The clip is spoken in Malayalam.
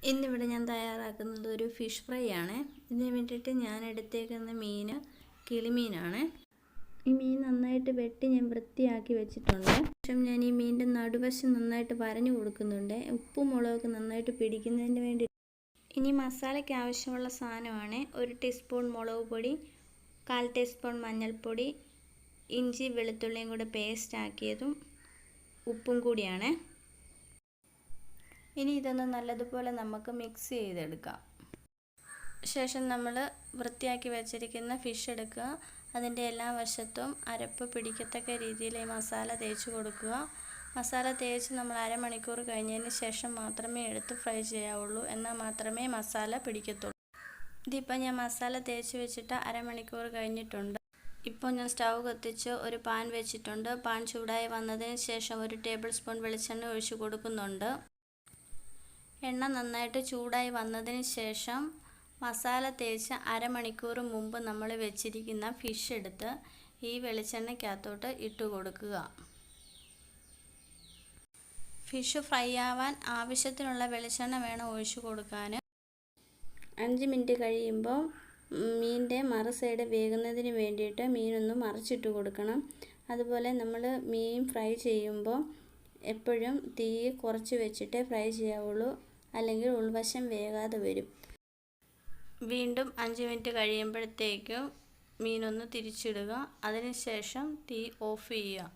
ഇന്നിവിടെ ഞാൻ തയ്യാറാക്കുന്നത് ഒരു ഫിഷ് ഫ്രൈ ആണ്. ഇതിന് വേണ്ടിയിട്ട് ഞാൻ എടുത്തേക്കുന്ന മീൻ കിളിമീനാണ്. ഈ മീൻ നന്നായിട്ട് വെട്ടി ഞാൻ വൃത്തിയാക്കി വെച്ചിട്ടുണ്ട്. ശേഷം ഞാൻ ഈ മീനിൻ്റെ നടുവശം നന്നായിട്ട് വരഞ്ഞു കൊടുക്കുന്നുണ്ട്, ഉപ്പും മുളകൊക്കെ നന്നായിട്ട് പിടിക്കുന്നതിന് വേണ്ടി. ഇനി മസാലയ്ക്ക് ആവശ്യമുള്ള സാധനമാണ് 1 ടീസ്പൂൺ മുളക് പൊടി, 1/4 ടീസ്പൂൺ മഞ്ഞൾപ്പൊടി, ഇഞ്ചി വെളുത്തുള്ളിയും കൂടെ പേസ്റ്റ് ആക്കിയതും ഉപ്പും കൂടിയാണ്. ഇനി ഇതൊന്ന് നല്ലതുപോലെ നമുക്ക് മിക്സ് ചെയ്തെടുക്കാം. ശേഷം നമ്മൾ വൃത്തിയാക്കി വെച്ചിരിക്കുന്ന ഫിഷ് എടുക്കുക. അതിൻ്റെ എല്ലാ വശത്തും അരപ്പ് പിടിക്കത്തക്ക രീതിയിൽ ഈ മസാല തേച്ച് കൊടുക്കുക. മസാല തേച്ച് നമ്മൾ അരമണിക്കൂർ കഴിഞ്ഞതിന് ശേഷം മാത്രമേ എടുത്ത് ഫ്രൈ ചെയ്യാവുള്ളൂ, എന്നാൽ മാത്രമേ മസാല പിടിക്കത്തുള്ളൂ. ഇതിപ്പോൾ ഞാൻ മസാല തേച്ച് വെച്ചിട്ട് അരമണിക്കൂർ കഴിഞ്ഞിട്ടുണ്ട്. ഇപ്പോൾ ഞാൻ സ്റ്റൗ കത്തിച്ച് ഒരു പാൻ വെച്ചിട്ടുണ്ട്. പാൻ ചൂടായി വന്നതിന് ശേഷം 1 ടേബിൾ സ്പൂൺ വെളിച്ചെണ്ണ ഒഴിച്ച് കൊടുക്കുന്നുണ്ട്. എണ്ണ നന്നായിട്ട് ചൂടായി വന്നതിന് ശേഷം മസാല തേച്ച് അരമണിക്കൂർ മുമ്പ് നമ്മൾ വെച്ചിരിക്കുന്ന ഫിഷ് എടുത്ത് ഈ വെളിച്ചെണ്ണയ്ക്കകത്തോട്ട് ഇട്ട് കൊടുക്കുക. ഫിഷ് ഫ്രൈ ആവാൻ ആവശ്യത്തിനുള്ള വെളിച്ചെണ്ണ വേണം ഒഴിച്ചു കൊടുക്കാൻ. 5 മിനിറ്റ് കഴിയുമ്പോൾ മീനിൻ്റെ മറു സൈഡ് വേകുന്നതിന് വേണ്ടിയിട്ട് മീനൊന്ന് മറിച്ചിട്ട് കൊടുക്കണം. അതുപോലെ നമ്മൾ മീൻ ഫ്രൈ ചെയ്യുമ്പോൾ എപ്പോഴും തീ കുറച്ച് വെച്ചിട്ടേ ഫ്രൈ ചെയ്യാവുള്ളൂ, അല്ലെങ്കിൽ ഉൾവശം വേകാതെ വരും. വീണ്ടും 5 മിനിറ്റ് കഴിയുമ്പോഴത്തേക്കും മീനൊന്ന് തിരിച്ചിടുക. അതിനുശേഷം തീ ഓഫ് ചെയ്യുക.